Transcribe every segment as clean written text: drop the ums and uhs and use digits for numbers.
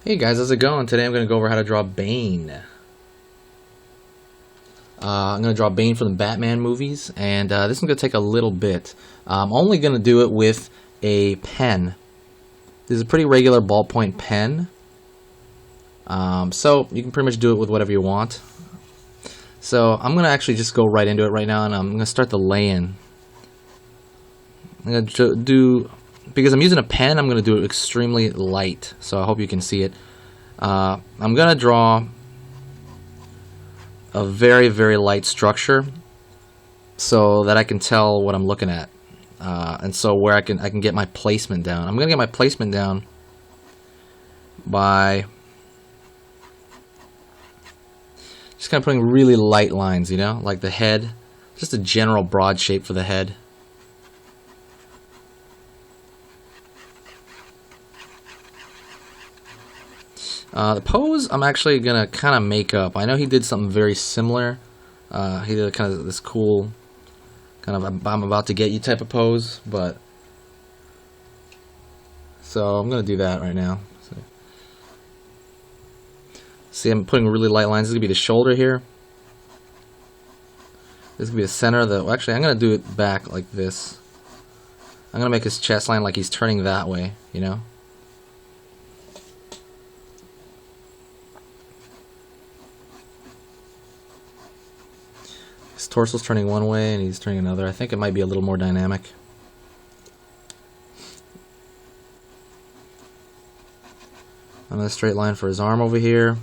Hey guys, how's it going? Today I'm going to go over how to draw Bane. I'm going to draw Bane from the Batman movies, and this one's going to take a little bit. I'm only going to do it with a pen. This is a pretty regular ballpoint pen, so you can pretty much do it with whatever you want. So I'm going to actually just go right into it right now, and I'm going to start the lay-in. I'm going to do, because I'm using a pen, I'm going to do it extremely light, so I hope you can see it. I'm going to draw a very, very light structure so that I can tell what I'm looking at. And so where I can get my placement down. I'm going to get my placement down by just kind of putting really light lines, you know, like the head, just a general broad shape for the head. The pose I'm actually going to kind of make up. I know he did something very similar. He did kind of this cool, kind of I'm about to get you type of pose, but so I'm going to do that right now. So, see, I'm putting really light lines. This is going to be the shoulder here. This is going to be the center of the, well, actually I'm going to do it back like this. I'm going to make his chest line like he's turning that way, you know. His torso's turning one way and he's turning another. I think it might be a little more dynamic. Another straight line for his arm over here.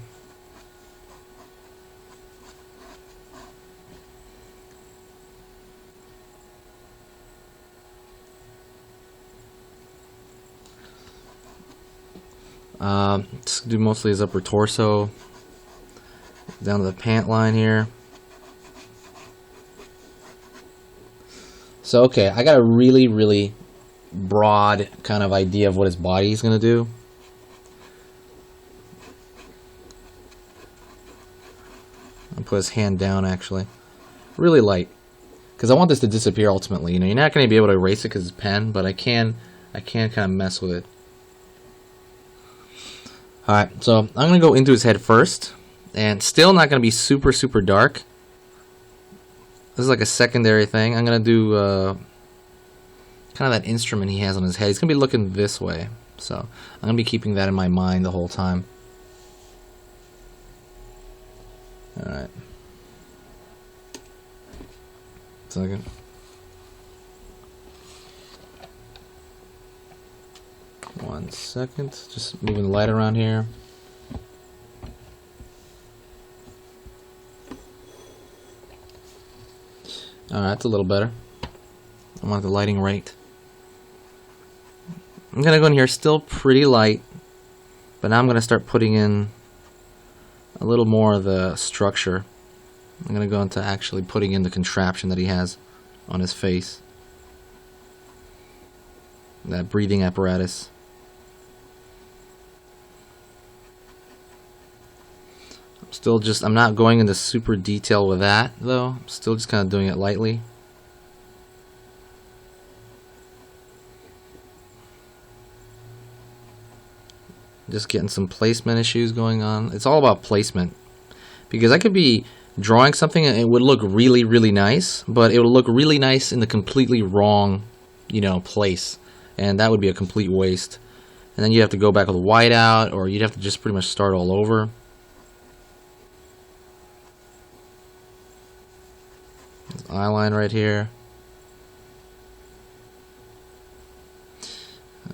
Just do mostly his upper torso. Down to the pant line here. So, okay, I got a really, really broad kind of idea of what his body is going to do. I'll put his hand down, actually. Really light. Because I want this to disappear ultimately. You know, you're not going to be able to erase it because it's pen, but I can kind of mess with it. Alright, so I'm going to go into his head first. And still not going to be super, super dark. This is like a secondary thing. I'm going to do kind of that instrument he has on his head. He's going to be looking this way. So I'm going to be keeping that in my mind the whole time. Alright. Second. One second. Just moving the light around here. Alright, that's a little better. I want the lighting right. I'm going to go in here still pretty light, but now I'm going to start putting in a little more of the structure. I'm going to go into actually putting in the contraption that he has on his face. That breathing apparatus. I'm not going into super detail with that, though. I'm still just kind of doing it lightly. Just getting some placement issues going on. It's all about placement. Because I could be drawing something and it would look really, really nice, but it would look really nice in the completely wrong, you know, place. And that would be a complete waste. And then you'd have to go back with whiteout, or you'd have to just pretty much start all over. Eye line right here.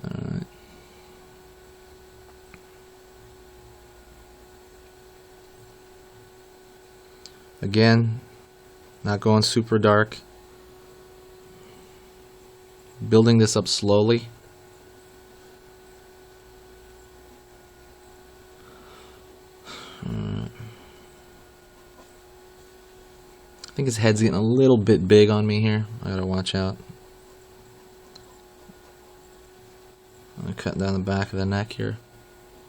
Alright. Again, not going super dark. Building this up slowly. I think his head's getting a little bit big on me here. I gotta watch out. I'm gonna cut down the back of the neck here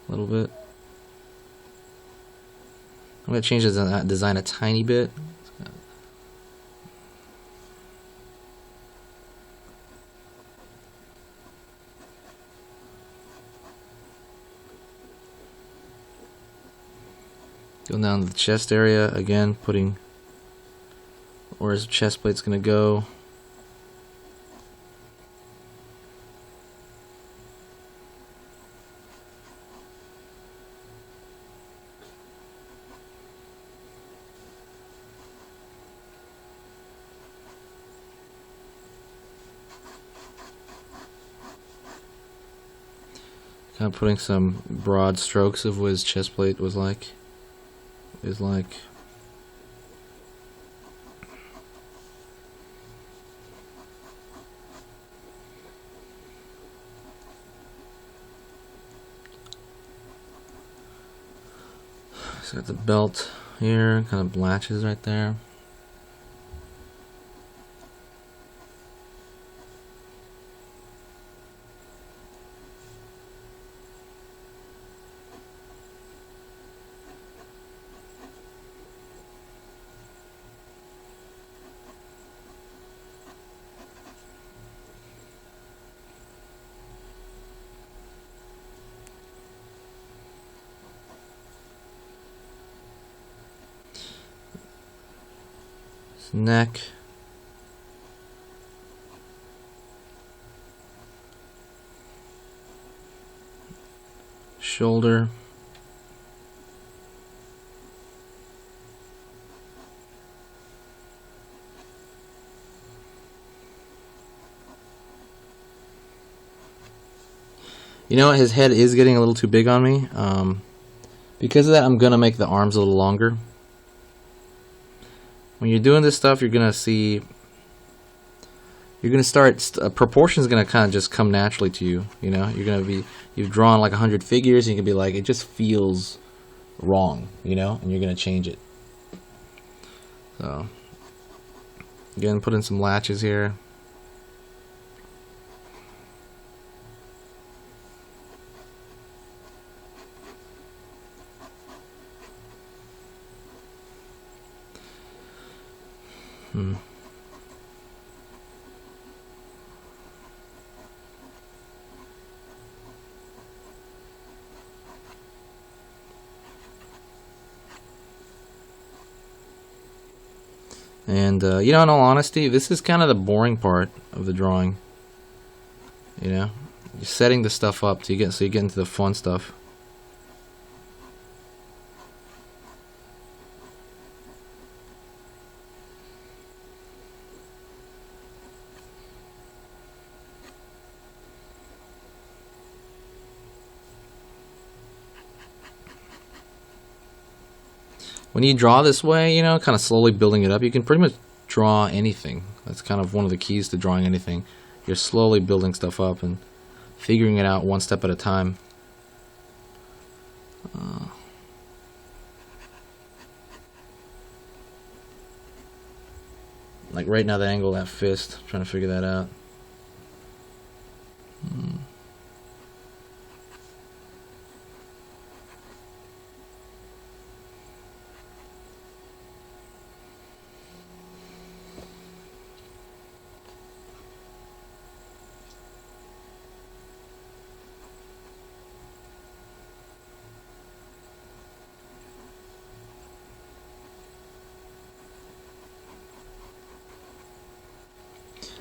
a little bit. I'm gonna change the design a tiny bit. Going down to the chest area again, putting where's the chest plate's gonna go. Kind of putting some broad strokes of what his chest plate was like. Is like. So got the belt here, kind of latches right there. Neck, shoulder, you know what, his head is getting a little too big on me. Because of that, I'm gonna make the arms a little longer. When you're doing this stuff, you're gonna see, you're gonna start, proportion's gonna kind of just come naturally to you. You know, you're gonna be, you've drawn like 100 figures, and you can be like, it just feels wrong, you know, and you're gonna change it. So, again, put in some latches here. And, you know, in all honesty, this is kind of the boring part of the drawing. You know? You're setting the stuff up so you get into the fun stuff. When you draw this way, you know, kind of slowly building it up, you can pretty much draw anything. That's kind of one of the keys to drawing anything. You're slowly building stuff up and figuring it out one step at a time. Like right now, the angle of that fist, I'm trying to figure that out.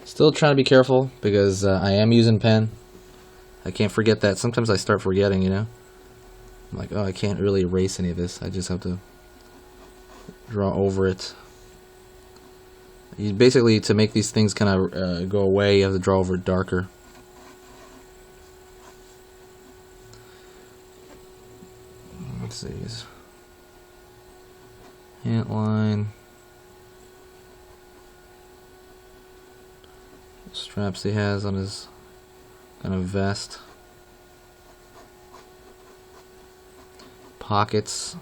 Still trying to be careful because I am using pen. I can't forget that. Sometimes I start forgetting, you know. I'm like, oh, I can't really erase any of this. I just have to draw over it. You basically, to make these things kind of go away, you have to draw over it darker. Let's see. Ant line. Straps he has on his kind of vest. Pockets.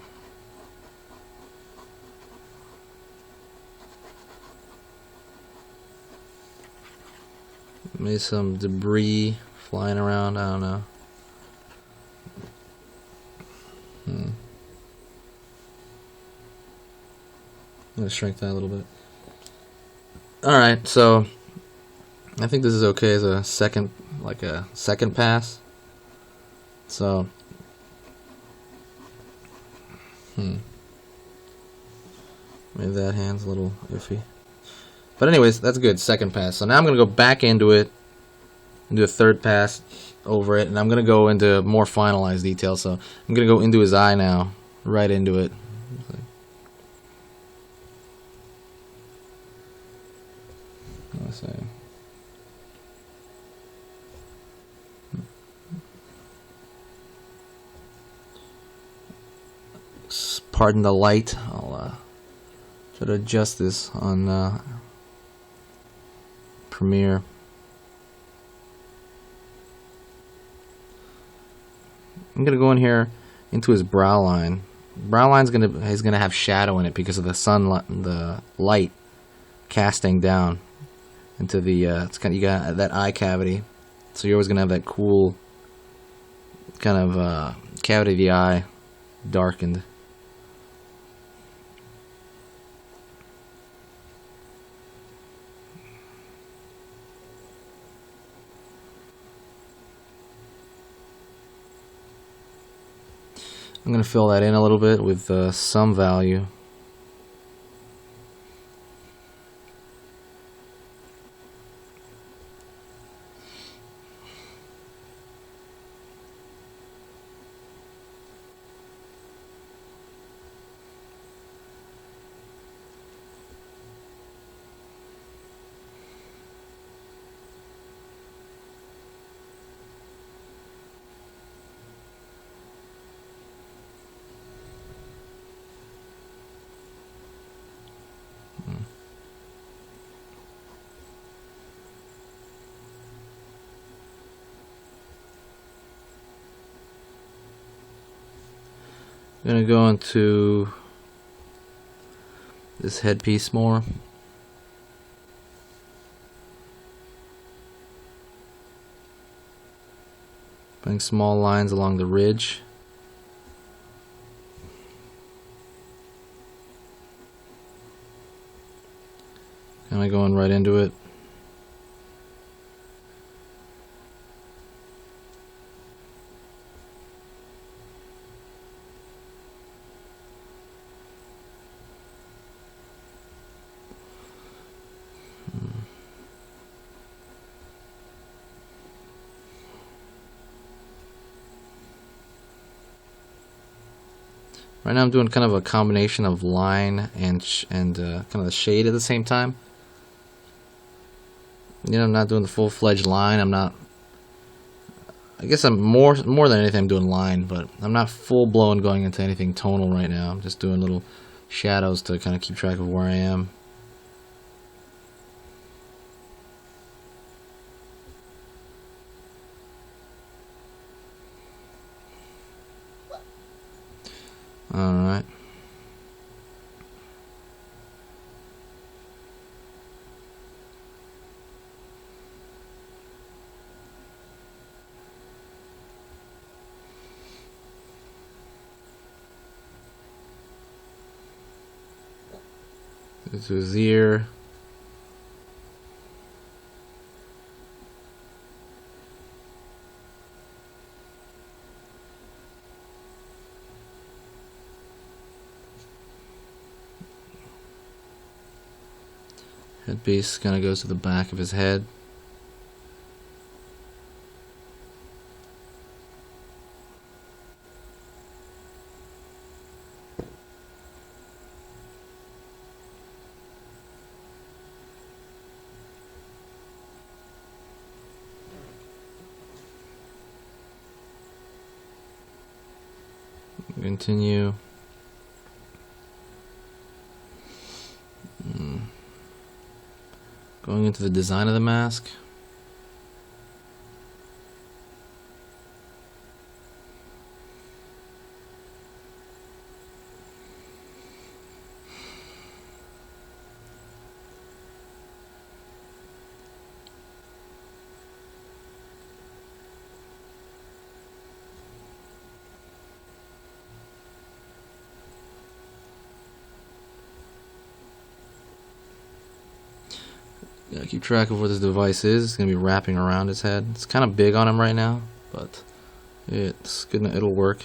Maybe some debris flying around, I don't know. I'm gonna shrink that a little bit. Alright, so I think this is okay as a second, like a second pass. So, Maybe that hand's a little iffy. But anyways, that's good. Second pass. So now I'm going to go back into it and do a third pass over it. And I'm going to go into more finalized details. So I'm going to go into his eye now. Right into it. Let's see. Pardon the light. I'll try to adjust this on Premiere. I'm gonna go in here into his brow line. Brow line's gonna have shadow in it because of the light casting down into the. It's kind of, you got that eye cavity, so you're always gonna have that cool kind of cavity of the eye darkened. I'm going to fill that in a little bit with some value. I'm going to go into this headpiece more. Putting small lines along the ridge. Kind of going right into it. Right now I'm doing kind of a combination of line and kind of the shade at the same time. You know, I'm not doing the full-fledged line. I'm not. I guess I'm more than anything I'm doing line, but I'm not full-blown going into anything tonal right now. I'm just doing little shadows to kind of keep track of where I am. Alright. Into his ear. Headpiece kind of goes to the back of his head. Continue. Going into the design of the mask. Gotta keep track of where this device is. It's gonna be wrapping around his head. It's kind of big on him right now, but it's gonna, it'll work.